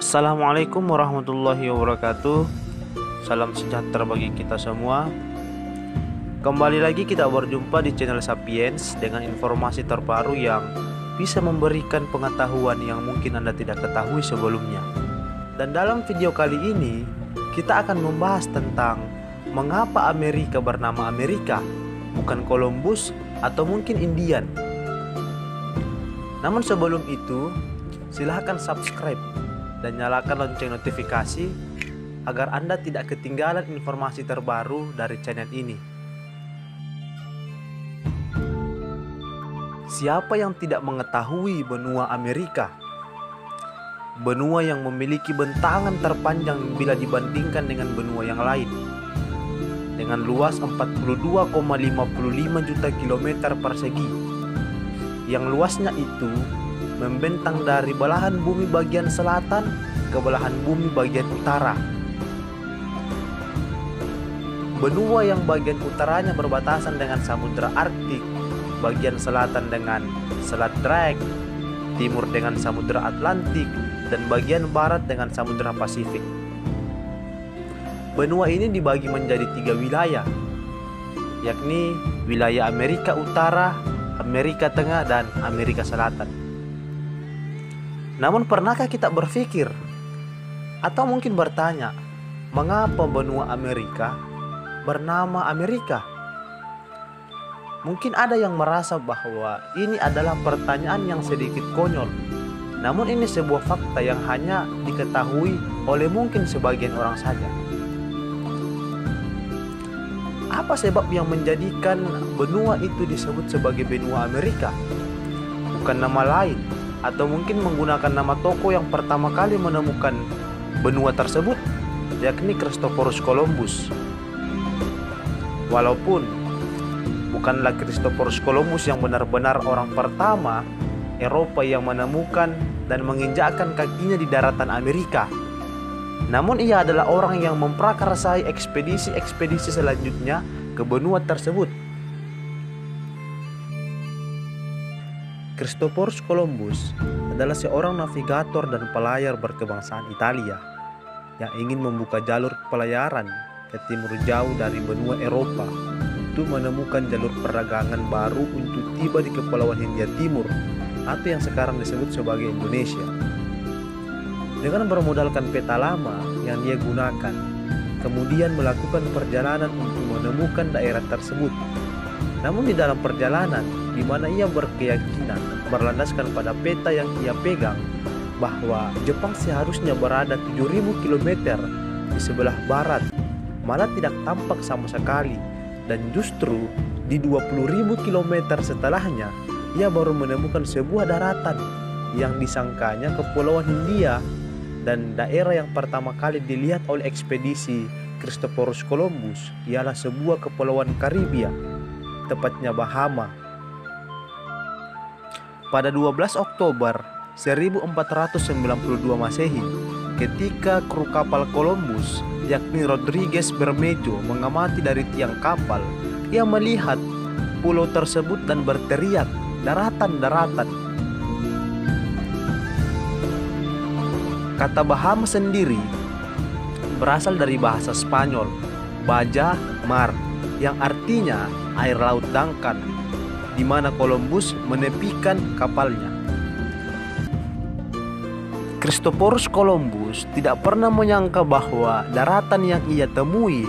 Assalamualaikum warahmatullahi wabarakatuh. Salam sejahtera bagi kita semua. Kembali lagi kita berjumpa di channel Sapiens dengan informasi terbaru yang bisa memberikan pengetahuan yang mungkin Anda tidak ketahui sebelumnya. Dan dalam video kali ini kita akan membahas tentang mengapa Amerika bernama Amerika, bukan Columbus atau mungkin Indian. Namun sebelum itu, silahkan subscribe dan nyalakan lonceng notifikasi agar Anda tidak ketinggalan informasi terbaru dari channel ini. Siapa yang tidak mengetahui benua Amerika? Benua yang memiliki bentangan terpanjang bila dibandingkan dengan benua yang lain, dengan luas 42,55 juta kilometer persegi, yang luasnya itu membentang dari belahan bumi bagian selatan ke belahan bumi bagian utara. Benua yang bagian utaranya berbatasan dengan Samudra Arktik, bagian selatan dengan Selat Drake, timur dengan Samudra Atlantik, dan bagian barat dengan Samudra Pasifik. Benua ini dibagi menjadi 3 wilayah, yakni wilayah Amerika Utara, Amerika Tengah, dan Amerika Selatan. Namun pernahkah kita berpikir atau mungkin bertanya, mengapa benua Amerika bernama Amerika? Mungkin ada yang merasa bahwa ini adalah pertanyaan yang sedikit konyol. Namun ini sebuah fakta yang hanya diketahui oleh mungkin sebagian orang saja. Apa sebab yang menjadikan benua itu disebut sebagai benua Amerika? Bukan nama lain, atau mungkin menggunakan nama tokoh yang pertama kali menemukan benua tersebut, yakni Christophorus Columbus. Walaupun bukanlah Christophorus Columbus yang benar-benar orang pertama Eropa yang menemukan dan menginjakkan kakinya di daratan Amerika, namun ia adalah orang yang memprakarsai ekspedisi-ekspedisi selanjutnya ke benua tersebut. Christophorus Columbus adalah seorang navigator dan pelayar berkebangsaan Italia yang ingin membuka jalur pelayaran ke timur jauh dari benua Eropa untuk menemukan jalur perdagangan baru untuk tiba di Kepulauan Hindia Timur atau yang sekarang disebut sebagai Indonesia. Dengan bermodalkan peta lama yang dia gunakan, kemudian melakukan perjalanan untuk menemukan daerah tersebut. Namun di dalam perjalanan, di mana ia berkeyakinan berlandaskan pada peta yang ia pegang bahwa Jepang seharusnya berada 7.000 km di sebelah barat, malah tidak tampak sama sekali, dan justru di 20.000 km setelahnya ia baru menemukan sebuah daratan yang disangkanya Kepulauan Hindia, dan daerah yang pertama kali dilihat oleh ekspedisi Christophorus Columbus ialah sebuah kepulauan Karibia, tepatnya Bahama. Pada 12 Oktober 1492 Masehi, ketika kru kapal Columbus yakni Rodrigues Bermejo mengamati dari tiang kapal, ia melihat pulau tersebut dan berteriak, "Daratan, daratan." Kata Bahama sendiri berasal dari bahasa Spanyol, baja mar, yang artinya air laut dangkal, di mana Columbus menepikan kapalnya. Christophorus Columbus tidak pernah menyangka bahwa daratan yang ia temui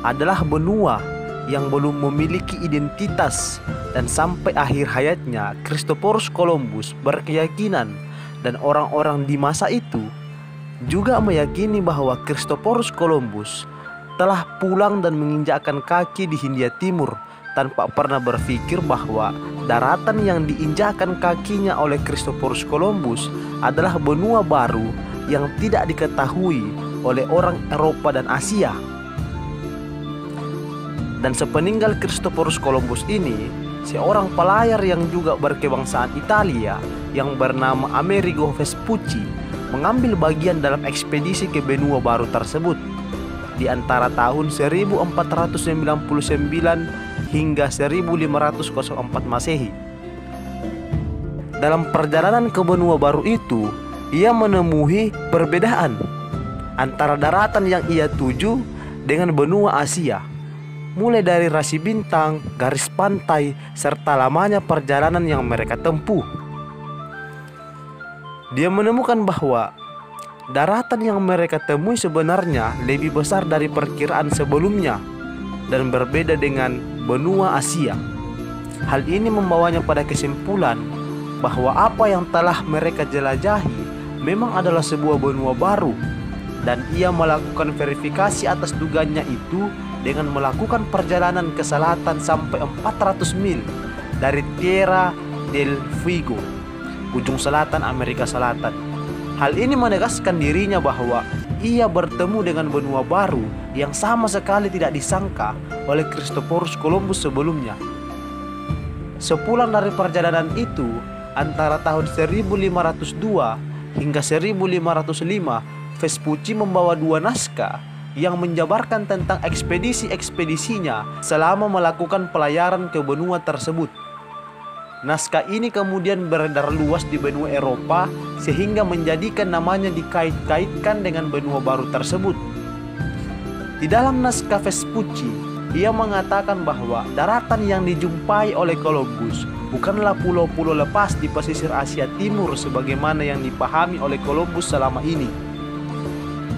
adalah benua yang belum memiliki identitas, dan sampai akhir hayatnya Christophorus Columbus berkeyakinan, dan orang-orang di masa itu juga meyakini bahwa Christophorus Columbus telah pulang dan menginjakkan kaki di Hindia Timur tanpa pernah berpikir bahwa daratan yang diinjakkan kakinya oleh Christophorus Columbus adalah benua baru yang tidak diketahui oleh orang Eropa dan Asia. Dan sepeninggal Christophorus Columbus ini, seorang pelayar yang juga berkebangsaan Italia yang bernama Amerigo Vespucci mengambil bagian dalam ekspedisi ke benua baru tersebut di antara tahun 1499 hingga 1504 Masehi. Dalam perjalanan ke benua baru itu, ia menemui perbedaan antara daratan yang ia tuju dengan benua Asia, mulai dari rasi bintang, garis pantai, serta lamanya perjalanan yang mereka tempuh. Dia menemukan bahwa daratan yang mereka temui sebenarnya lebih besar dari perkiraan sebelumnya dan berbeda dengan benua Asia. Hal ini membawanya pada kesimpulan bahwa apa yang telah mereka jelajahi memang adalah sebuah benua baru, dan ia melakukan verifikasi atas dugaannya itu dengan melakukan perjalanan ke selatan sampai 400 mil dari Tierra del Fuego, ujung selatan Amerika Selatan. Hal ini menegaskan dirinya bahwa ia bertemu dengan benua baru yang sama sekali tidak disangka oleh Christophorus Columbus sebelumnya. Sepulang dari perjalanan itu, antara tahun 1502 hingga 1505, Vespucci membawa 2 naskah yang menjabarkan tentang ekspedisi-ekspedisinya selama melakukan pelayaran ke benua tersebut. Naskah ini kemudian beredar luas di benua Eropa sehingga menjadikan namanya dikait-kaitkan dengan benua baru tersebut. Di dalam naskah Vespucci, ia mengatakan bahwa daratan yang dijumpai oleh Columbus bukanlah pulau-pulau lepas di pesisir Asia Timur sebagaimana yang dipahami oleh Columbus selama ini,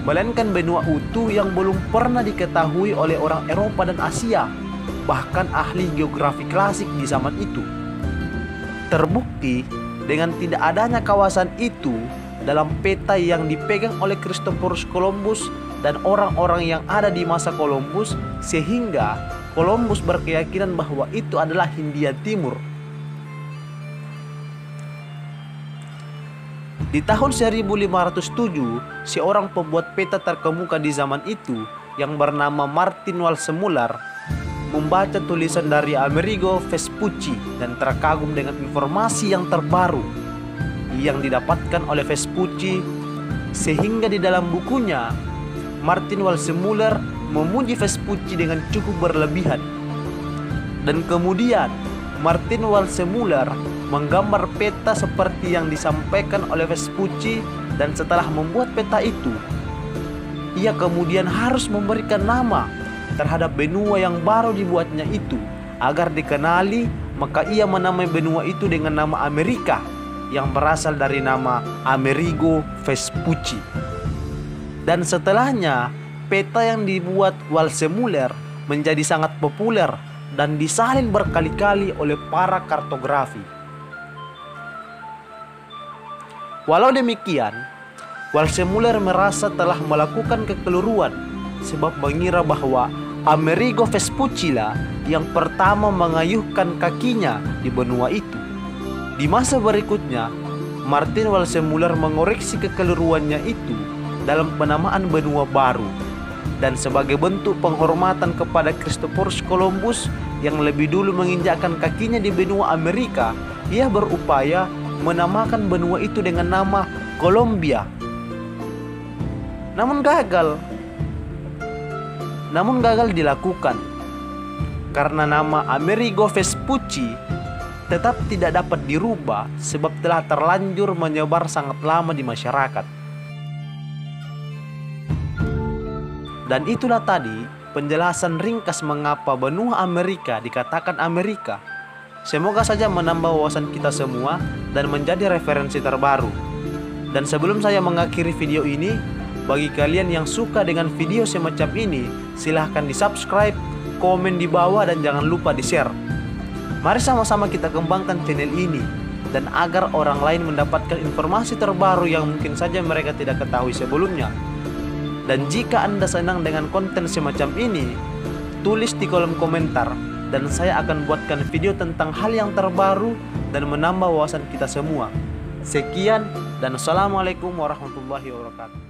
melainkan benua utuh yang belum pernah diketahui oleh orang Eropa dan Asia, bahkan ahli geografi klasik di zaman itu. Terbukti dengan tidak adanya kawasan itu dalam peta yang dipegang oleh Christophorus Columbus dan orang-orang yang ada di masa Columbus, sehingga Columbus berkeyakinan bahwa itu adalah Hindia Timur. Di tahun 1507, seorang pembuat peta terkemuka di zaman itu yang bernama Martin Waldseemüller membaca tulisan dari Amerigo Vespucci dan terkagum dengan informasi yang terbaru yang didapatkan oleh Vespucci, sehingga di dalam bukunya Martin Waldseemüller memuji Vespucci dengan cukup berlebihan. Dan kemudian Martin Waldseemüller menggambar peta seperti yang disampaikan oleh Vespucci, dan setelah membuat peta itu, ia kemudian harus memberikan nama terhadap benua yang baru dibuatnya itu agar dikenali. Maka ia menamai benua itu dengan nama Amerika yang berasal dari nama Amerigo Vespucci. Dan setelahnya, peta yang dibuat Waldseemüller menjadi sangat populer dan disalin berkali-kali oleh para kartografi. Walau demikian, Waldseemüller merasa telah melakukan kekeliruan sebab mengira bahwa Amerigo Vespucci lah yang pertama mengayuhkan kakinya di benua itu. Di masa berikutnya, Martin Waldseemüller mengoreksi kekeliruannya itu dalam penamaan benua baru, dan sebagai bentuk penghormatan kepada Christophorus Columbus yang lebih dulu menginjakkan kakinya di benua Amerika, ia berupaya menamakan benua itu dengan nama Colombia. Namun gagal dilakukan karena nama Amerigo Vespucci tetap tidak dapat dirubah sebab telah terlanjur menyebar sangat lama di masyarakat. Dan itulah tadi penjelasan ringkas mengapa benua Amerika dikatakan Amerika. Semoga saja menambah wawasan kita semua dan menjadi referensi terbaru. Dan sebelum saya mengakhiri video ini, bagi kalian yang suka dengan video semacam ini, silahkan di subscribe, komen di bawah, dan jangan lupa di share. Mari sama-sama kita kembangkan channel ini, dan agar orang lain mendapatkan informasi terbaru yang mungkin saja mereka tidak ketahui sebelumnya. Dan jika Anda senang dengan konten semacam ini, tulis di kolom komentar, dan saya akan buatkan video tentang hal yang terbaru dan menambah wawasan kita semua. Sekian, dan assalamualaikum warahmatullahi wabarakatuh.